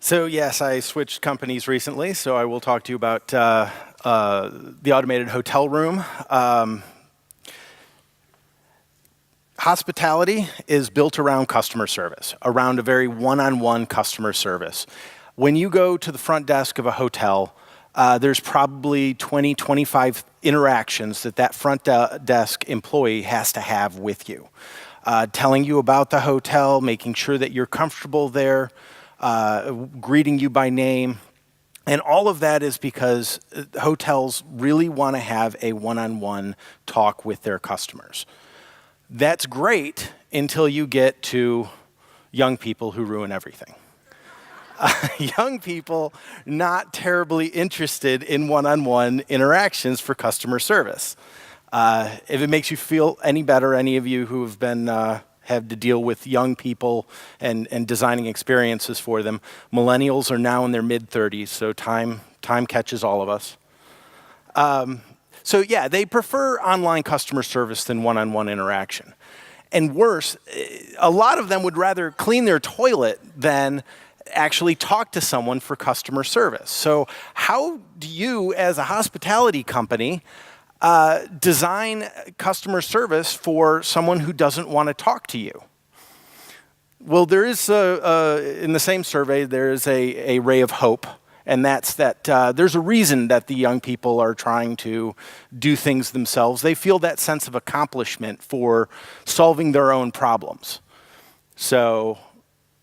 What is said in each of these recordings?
So yes, I switched companies recently, so I will talk to you about the automated hotel room. Hospitality is built around customer service, around a very one-on-one customer service. When you go to the front desk of a hotel, there's probably 20, 25 interactions that front desk employee has to have with you. Telling you about the hotel, making sure that you're comfortable there, greeting you by name. And all of that is because hotels really want to have a one-on-one talk with their customers. That's great until you get to young people who ruin everything. Young people not terribly interested in one-on-one interactions for customer service. If it makes you feel any better, any of you who have been have to deal with young people and designing experiences for them, millennials are now in their mid-30s, so time catches all of us. So yeah, they prefer online customer service than one-on-one interaction. And worse, a lot of them would rather clean their toilet than actually talk to someone for customer service. So how do you, as a hospitality company, design customer service for someone who doesn't want to talk to you? Well, there is, in the same survey, there is a ray of hope. And that's that there's a reason that the young people are trying to do things themselves. They feel that sense of accomplishment for solving their own problems. So,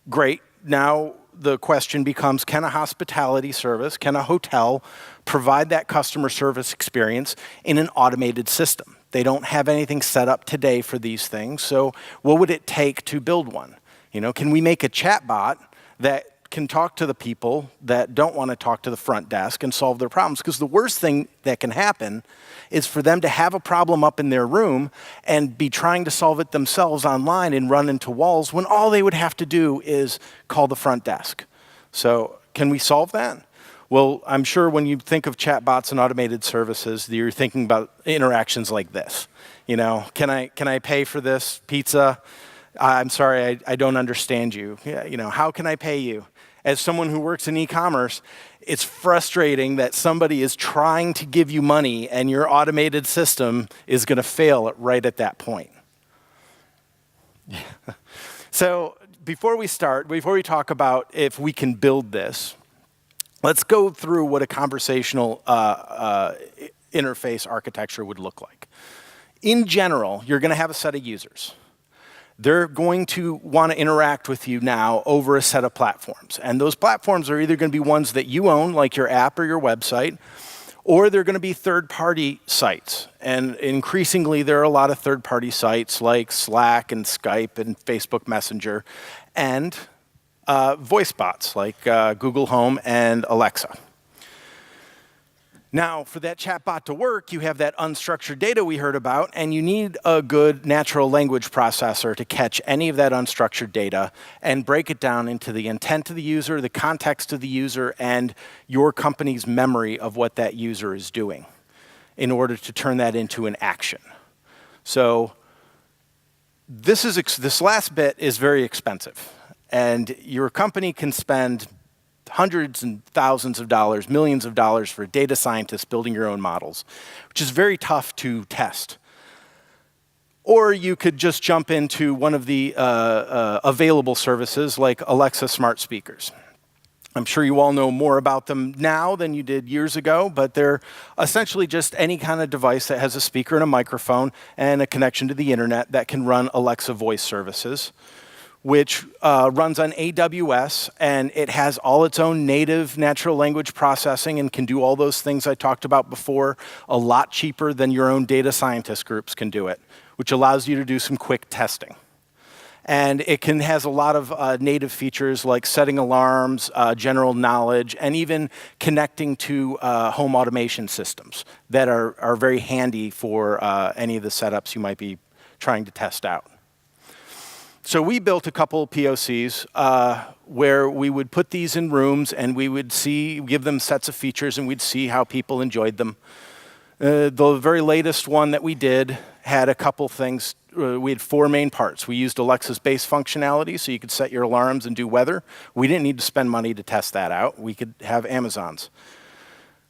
great. Now the question becomes, can a hospitality service, can a hotel provide that customer service experience in an automated system? They don't have anything set up today for these things. So what would it take to build one? You know, can we make a chatbot that can talk to the people that don't want to talk to the front desk and solve their problems? Because the worst thing that can happen is for them to have a problem up in their room and be trying to solve it themselves online and run into walls when all they would have to do is call the front desk. So can we solve that? Well, I'm sure when you think of chatbots and automated services, you're thinking about interactions like this. You know, can I pay for this pizza? I'm sorry, I don't understand you. Yeah, you know, how can I pay you? As someone who works in e-commerce, it's frustrating that somebody is trying to give you money and your automated system is going to fail right at that point. So before we talk about if we can build this, let's go through what a conversational interface architecture would look like. In general, you're going to have a set of users. They're going to want to interact with you now over a set of platforms. And those platforms are either going to be ones that you own, like your app or your website, or they're going to be third-party sites. And increasingly, there are a lot of third-party sites like Slack and Skype and Facebook Messenger, and voice bots like Google Home and Alexa. Now, for that chatbot to work, you have that unstructured data we heard about, and you need a good natural language processor to catch any of that unstructured data and break it down into the intent of the user, the context of the user, and your company's memory of what that user is doing in order to turn that into an action. So this last bit is very expensive, and your company can spend hundreds and thousands of dollars, millions of dollars for a data scientist building your own models, which is very tough to test. Or you could just jump into one of the available services like Alexa smart speakers. I'm sure you all know more about them now than you did years ago, but they're essentially just any kind of device that has a speaker and a microphone and a connection to the internet that can run Alexa voice services, which runs on AWS, and it has all its own native natural language processing and can do all those things I talked about before a lot cheaper than your own data scientist groups can do it, which allows you to do some quick testing. And it has a lot of native features like setting alarms, general knowledge, and even connecting to home automation systems that are very handy for any of the setups you might be trying to test out. So we built a couple POCs where we would put these in rooms and we would give them sets of features and we'd see how people enjoyed them. The very latest one that we did had a couple things. We had 4 main parts. We used Alexa's base functionality, so you could set your alarms and do weather. We didn't need to spend money to test that out. We could have Amazon's.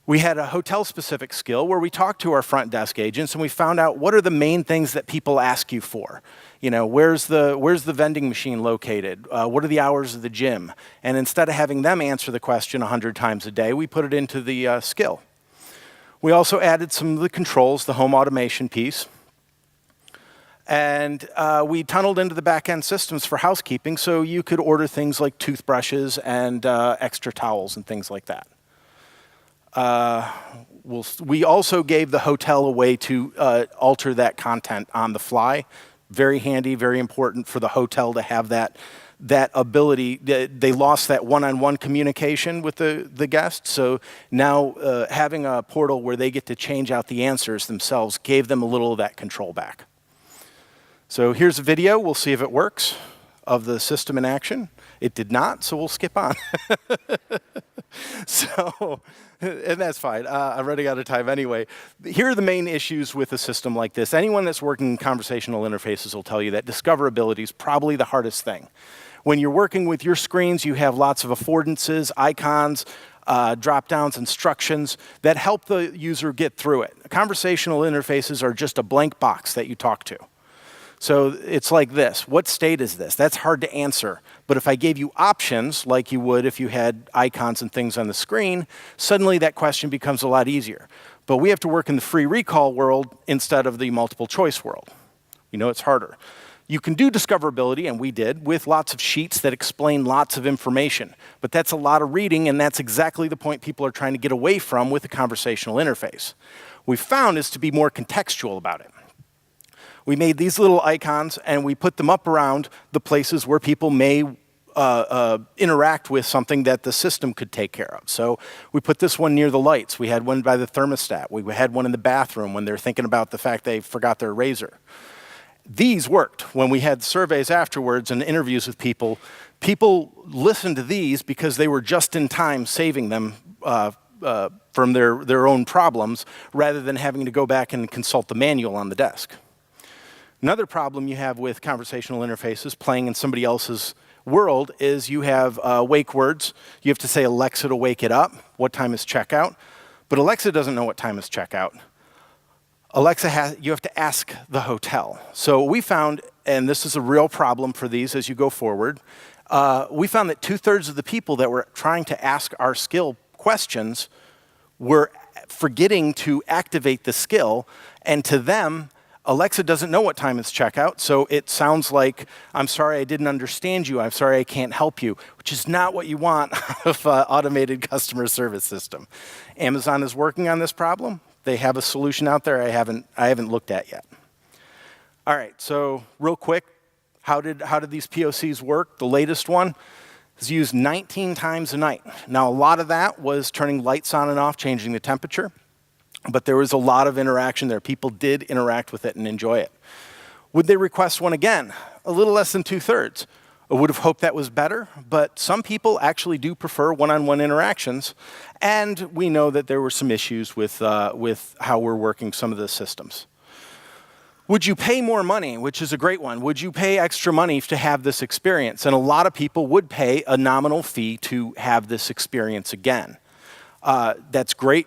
We had a hotel-specific skill where we talked to our front desk agents and we found out what are the main things that people ask you for. You know, where's the vending machine located? What are the hours of the gym? And instead of having them answer the question 100 times a day, we put it into the skill. We also added some of the controls, the home automation piece. And we tunneled into the back-end systems for housekeeping so you could order things like toothbrushes and extra towels and things like that. We also gave the hotel a way to alter that content on the fly. Very handy, very important for the hotel to have that ability. They lost that one-on-one communication with the guests, so now having a portal where they get to change out the answers themselves gave them a little of that control back. So here's a video. We'll see if it works of the system in action. It did not, so we'll skip on. And that's fine. I'm running out of time anyway. Here are the main issues with a system like this. Anyone that's working in conversational interfaces will tell you that discoverability is probably the hardest thing. When you're working with your screens, you have lots of affordances, icons, drop-downs, instructions that help the user get through it. Conversational interfaces are just a blank box that you talk to. So it's like this. What state is this? That's hard to answer. But if I gave you options, like you would if you had icons and things on the screen, suddenly that question becomes a lot easier. But we have to work in the free recall world instead of the multiple choice world. You know, it's harder. You can do discoverability, and we did, with lots of sheets that explain lots of information. But that's a lot of reading, and that's exactly the point people are trying to get away from with a conversational interface. What we found is to be more contextual about it. We made these little icons and we put them up around the places where people may interact with something that the system could take care of. So we put this one near the lights. We had one by the thermostat. We had one in the bathroom when they're thinking about the fact they forgot their razor. These worked. When we had surveys afterwards and interviews with people, people listened to these because they were just in time saving them from their own problems rather than having to go back and consult the manual on the desk. Another problem you have with conversational interfaces playing in somebody else's world is you have wake words. You have to say Alexa to wake it up. What time is checkout? But Alexa doesn't know what time is checkout. You have to ask the hotel. So we found, and this is a real problem for these as you go forward, we found that 2/3 of the people that were trying to ask our skill questions were forgetting to activate the skill, and to them, Alexa doesn't know what time is checkout, so it sounds like, I'm sorry I didn't understand you, I'm sorry I can't help you, which is not what you want out of an automated customer service system. Amazon is working on this problem. They have a solution out there I haven't looked at yet. All right, so real quick, how did these POCs work? The latest one is used 19 times a night. Now, a lot of that was turning lights on and off, changing the temperature. But there was a lot of interaction there. People did interact with it and enjoy it. Would they request one again? A little less than 2/3. I would have hoped that was better, but some people actually do prefer one-on-one interactions, and we know that there were some issues with how we're working some of the systems. Would you pay more money, which is a great one? Would you pay extra money to have this experience? And a lot of people would pay a nominal fee to have this experience again. That's great.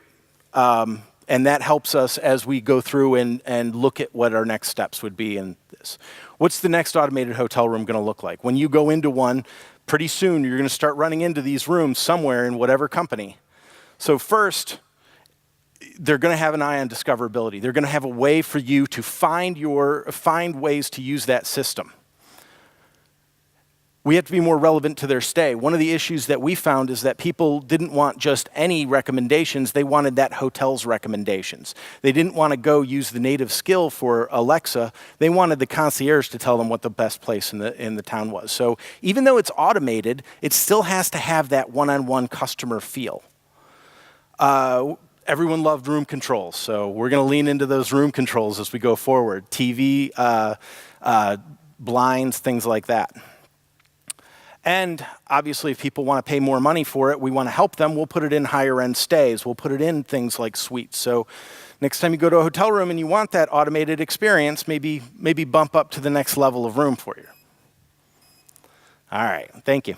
And that helps us as we go through and look at what our next steps would be in this. What's the next automated hotel room going to look like? When you go into one, pretty soon you're going to start running into these rooms somewhere in whatever company. So first, they're going to have an eye on discoverability. They're going to have a way for you to find ways to use that system. We have to be more relevant to their stay. One of the issues that we found is that people didn't want just any recommendations, they wanted that hotel's recommendations. They didn't want to go use the native skill for Alexa, they wanted the concierge to tell them what the best place in the town was. So even though it's automated, it still has to have that one-on-one customer feel. Everyone loved room controls, so we're going to lean into those room controls as we go forward. TV, blinds, things like that. And obviously, if people want to pay more money for it, we want to help them, we'll put it in higher end stays. We'll put it in things like suites. So Next time you go to a hotel room and you want that automated experience, maybe bump up to the next level of room for you. All right, thank you.